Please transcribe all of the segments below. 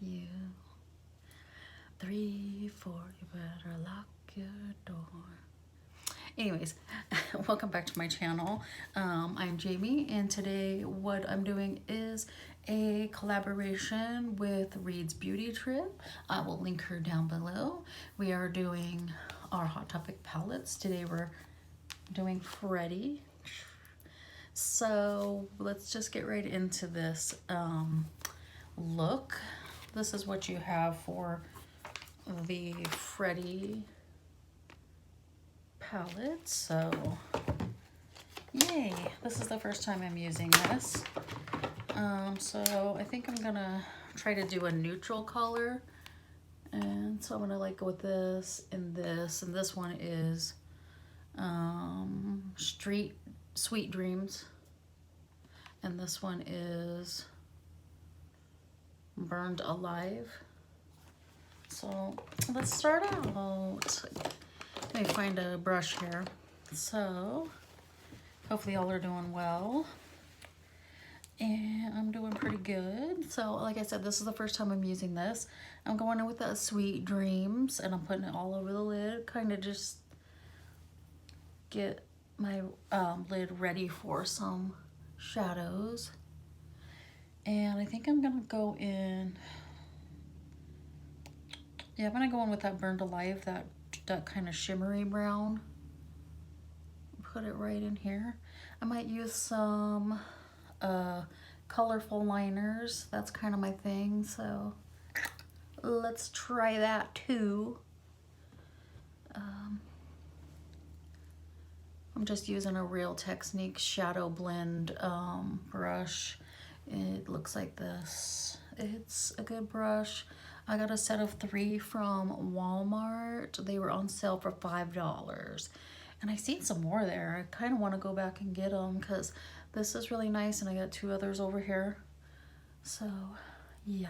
you. 3, 4, you better lock your door. Anyways, welcome back to my channel. I'm Jamie, and today what I'm doing is a collaboration with Reads Beauty Tripp. I will link her down below. We are doing our Hot Topic palettes. Today we're doing Freddy. So let's just get right into this look. This is what you have for the Freddy palette. So yay, this is the first time I'm using this. So I think I'm gonna try to do a neutral color, and so I'm gonna like go with this, and this one is Sweet Dreams, and this one is Burned Alive. So let's start out. Let me find a brush here. So hopefully y'all are doing well, and I'm doing pretty good. So like I said, this is the first time I'm using this. I'm going in with the Sweet Dreams, and I'm putting it all over the lid, kind of just get my lid ready for some shadows. And I think I'm gonna go in, yeah, I'm gonna go in with that Burned Alive, that kind of shimmery brown. Put it right in here. I might use some colorful liners. That's kind of my thing, so let's try that too. I'm just using a Real Techniques shadow blend brush. It looks like this. It's a good brush. I got a set of 3 from Walmart. They were on sale for $5. And I seen some more there. I kind of want to go back and get them because this is really nice, and I got 2 others over here. So yeah,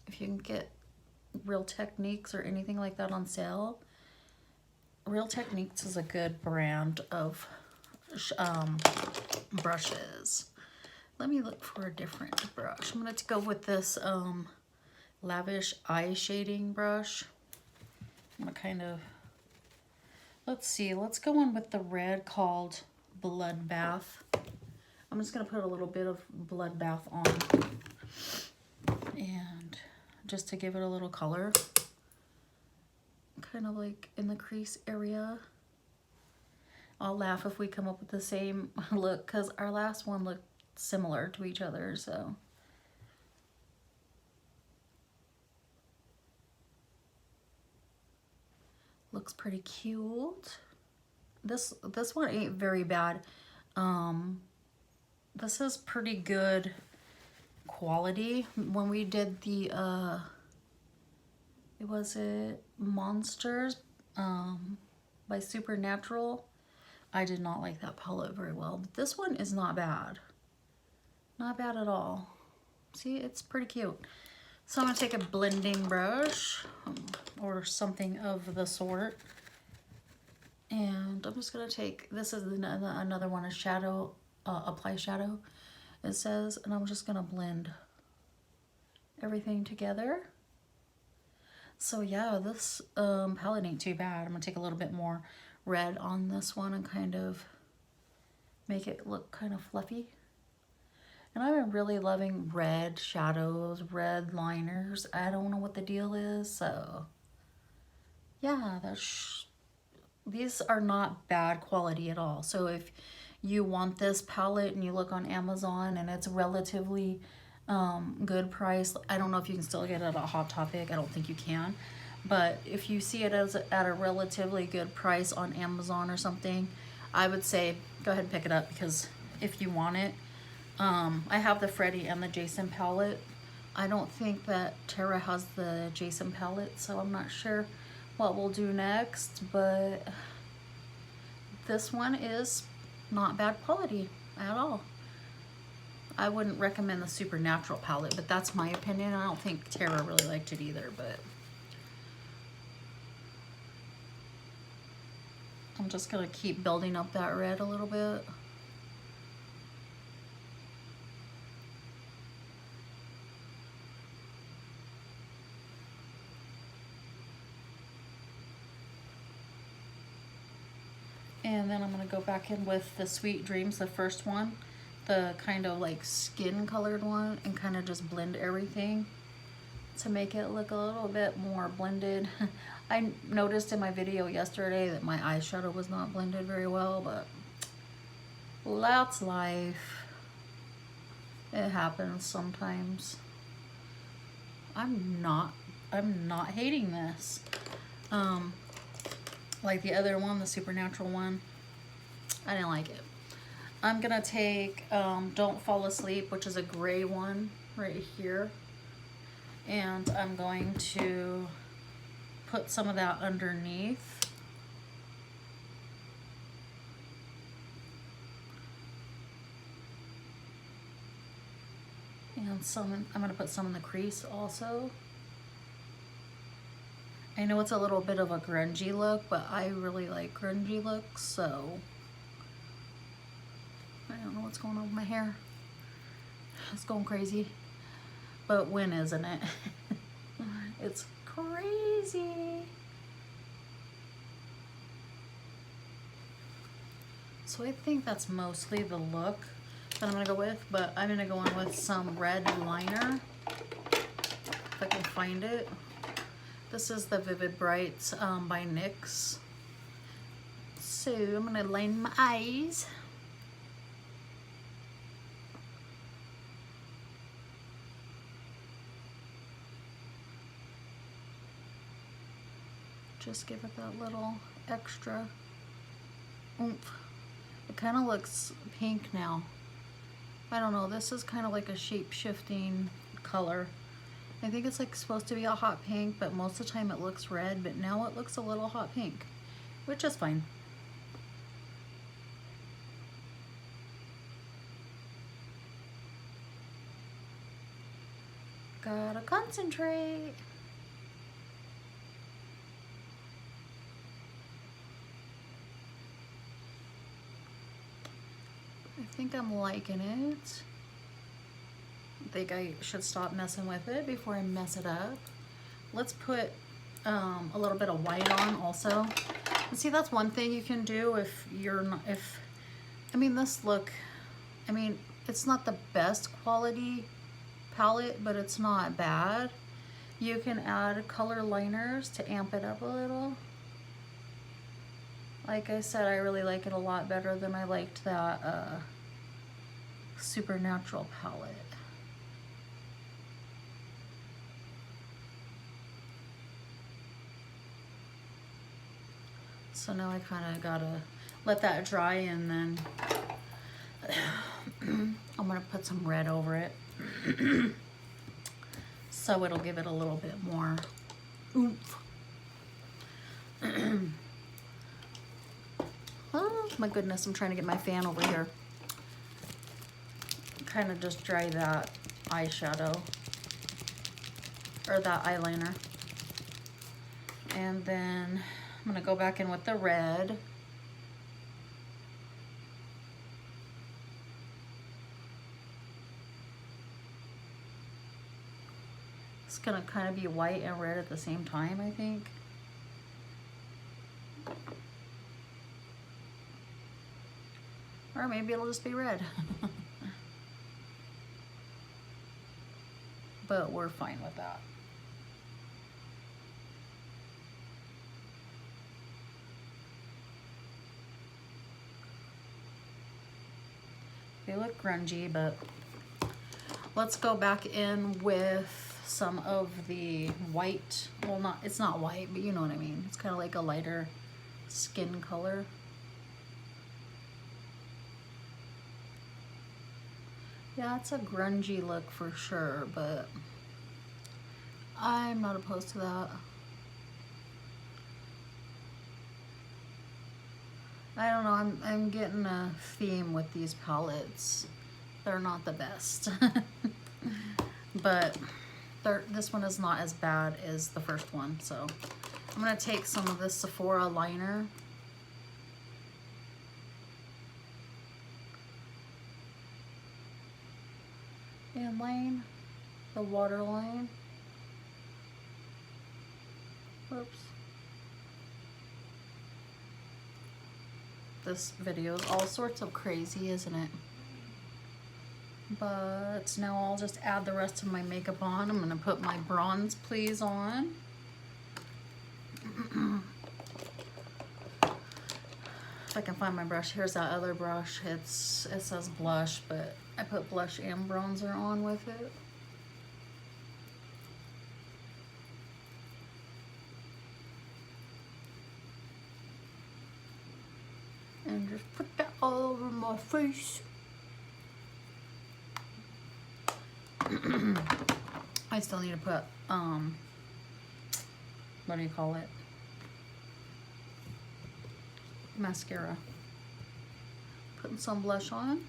if you can get Real Techniques or anything like that on sale, Real Techniques is a good brand of brushes. Let me look for a different brush. I'm going to go with this Lavish eye shading brush. I'm going to kind of, let's see, let's go in with the red called Bloodbath. I'm just going to put a little bit of Bloodbath on, and just to give it a little color, kind of like in the crease area. I'll laugh if we come up with the same look, because our last one looked similar to each other. So looks pretty cute. This one ain't very bad. This is pretty good quality. When we did the it Monsters by Supernatural, I did not like that palette very well, but this one is not bad. Not bad at all. See, it's pretty cute. So I'm gonna take a blending brush or something of the sort, and I'm just gonna take, this is another one, a shadow, apply shadow, it says, and I'm just gonna blend everything together. So yeah, this palette ain't too bad. I'm gonna take a little bit more red on this one and kind of make it look kind of fluffy. And I've been really loving red shadows, red liners. I don't know what the deal is, so yeah, these are not bad quality at all. So if you want this palette and you look on Amazon and it's relatively good price, I don't know if you can still get it at Hot Topic. I don't think you can, but if you see it as at a relatively good price on Amazon or something, I would say go ahead and pick it up, because if you want it, I have the Freddy and the Jason palette. I don't think that Tara has the Jason palette, so I'm not sure what we'll do next, but this one is not bad quality at all. I wouldn't recommend the Supernatural palette, but that's my opinion. I don't think Tara really liked it either, but I'm just gonna keep building up that red a little bit. And then I'm gonna go back in with the Sweet Dreams, the first one, the kind of like skin colored one, and kind of just blend everything to make it look a little bit more blended. I noticed in my video yesterday that my eyeshadow was not blended very well, but that's life. It happens sometimes. I'm not hating this. Like the other one, the Supernatural one, I didn't like it. I'm gonna take Don't Fall Asleep, which is a gray one right here, and I'm going to put some of that underneath. And I'm gonna put some in the crease also. I know it's a little bit of a grungy look, but I really like grungy looks, so I don't know what's going on with my hair. It's going crazy. But when isn't it? It's crazy. So I think that's mostly the look that I'm gonna go with, but I'm gonna go in with some red liner, if I can find it. This is the Vivid Brights by NYX. So I'm gonna line my eyes. Just give it that little extra oomph. It kind of looks pink now. I don't know, this is kind of like a shape-shifting color. I think it's like supposed to be a hot pink, but most of the time it looks red, but now it looks a little hot pink, which is fine. Gotta concentrate. I think I'm liking it. I think I should stop messing with it before I mess it up. Let's put a little bit of white on also. And see, that's one thing you can do if you're not, I mean, this look, I mean, it's not the best quality palette, but it's not bad. You can add color liners to amp it up a little. Like I said, I really like it a lot better than I liked that Supernatural palette. So now I kind of gotta let that dry, and then I'm gonna put some red over it so it'll give it a little bit more oomph. Oh my goodness, I'm trying to get my fan over here. Kind of just dry that eyeshadow, or that eyeliner. And then I'm gonna go back in with the red. It's gonna kind of be white and red at the same time, I think. Or maybe it'll just be red. But we're fine with that. They look grungy, but let's go back in with some of the white. Well, it's not white, but you know what I mean. It's kind of like a lighter skin color. Yeah, it's a grungy look for sure, but I'm not opposed to that. I don't know, I'm getting a theme with these palettes. They're not the best. But this one is not as bad as the first one, so I'm gonna take some of this Sephora liner. And line the waterline. Whoops. This video is all sorts of crazy, isn't it? But now I'll just add the rest of my makeup on. I'm gonna put my Bronze Please on. If I can find my brush, here's that other brush. It says blush, but I put blush and bronzer on with it. And just put that all over my face. I still need to put, what do you call it? Mascara. Putting some blush on.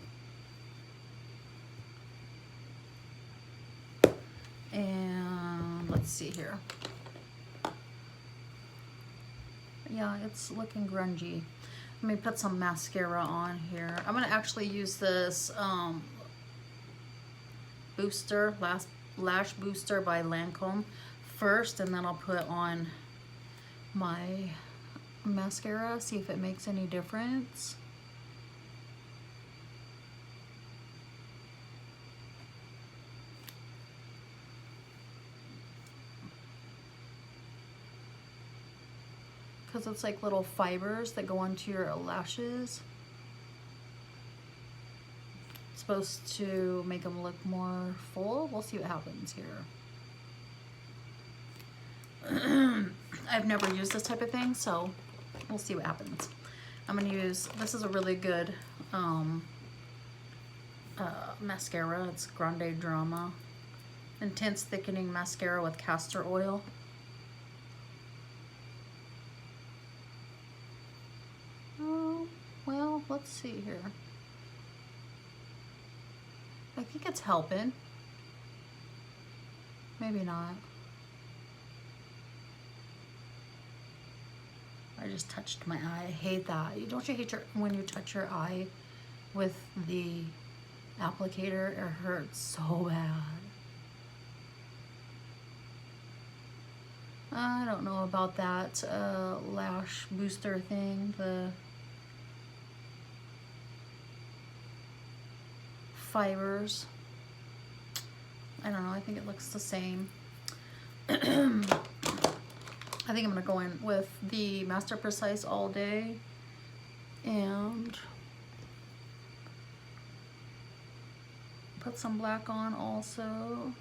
And let's see here. Yeah, it's looking grungy. Let me put some mascara on here. I'm gonna actually use this booster, lash booster by Lancome first, and then I'll put on my mascara, see if it makes any difference. Because it's like little fibers that go onto your lashes. It's supposed to make them look more full. We'll see what happens here. I've never used this type of thing, so we'll see what happens. I'm gonna use, this is a really good mascara. It's Grande Drama Intense Thickening Mascara with Castor Oil. Well, let's see here. I think it's helping. Maybe not. I just touched my eye. I hate that. Don't you hate when you touch your eye with the applicator? It hurts so bad. I don't know about that lash booster thing. The fibers. I don't know. I think it looks the same. I think I'm gonna go in with the Master Precise All Day and put some black on also.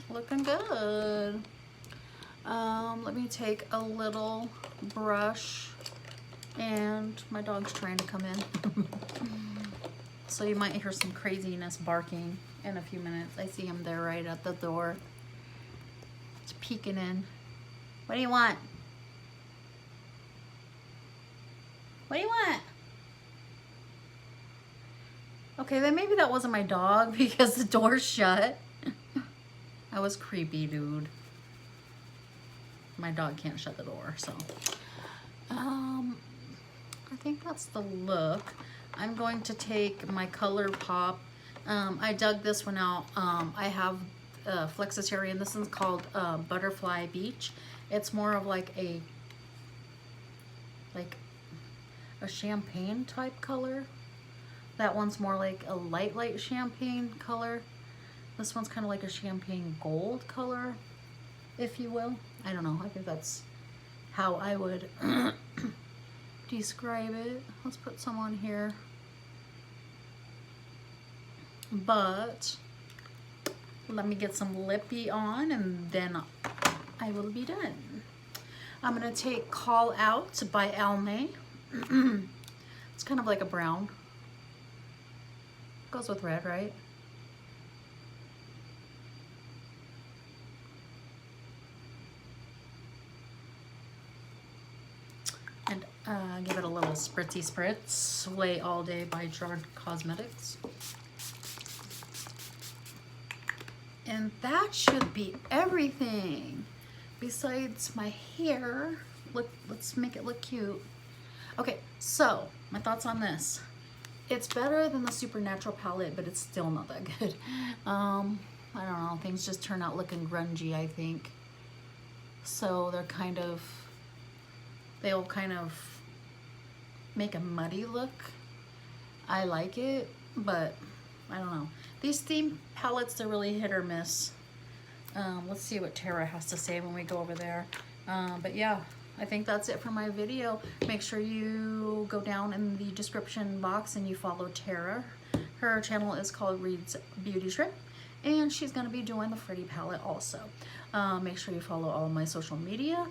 Looking good. Let me take a little brush, and my dog's trying to come in. So you might hear some craziness barking in a few minutes. I see him there right at the door. It's peeking in. What do you want? What do you want? Okay, then maybe that wasn't my dog because the door's shut. That was creepy, dude. My dog can't shut the door, so. I think that's the look. I'm going to take my ColourPop. I dug this one out. I have Flexitarian, and this one's called Butterfly Beach. It's more of like a champagne type color. That one's more like a light champagne color. This one's kind of like a champagne gold color, if you will. I don't know. I think that's how I would describe it. Let's put some on here. But let me get some lippy on and then I will be done. I'm going to take Call Out by Almay. It's kind of like a brown. Goes with red, right? And give it a little spritzy spritz. Slay All Day by Jard Cosmetics. And that should be everything. Besides my hair, let's make it look cute. Okay, so my thoughts on this. It's better than the Supernatural palette, but it's still not that good. I don't know, things just turn out looking grungy, I think. So they'll kind of make a muddy look. I like it, but I don't know. These theme palettes, they're really hit or miss. Let's see what Tara has to say when we go over there. But yeah, I think that's it for my video. Make sure you go down in the description box and you follow Tara. Her channel is called Reads Beauty Tripp, and she's gonna be doing the Freddy palette also. Make sure you follow all my social media.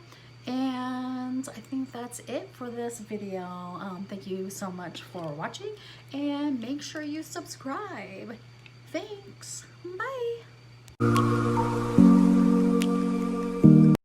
And I think that's it for this video. Thank you so much for watching, and make sure you subscribe. Thanks. Bye.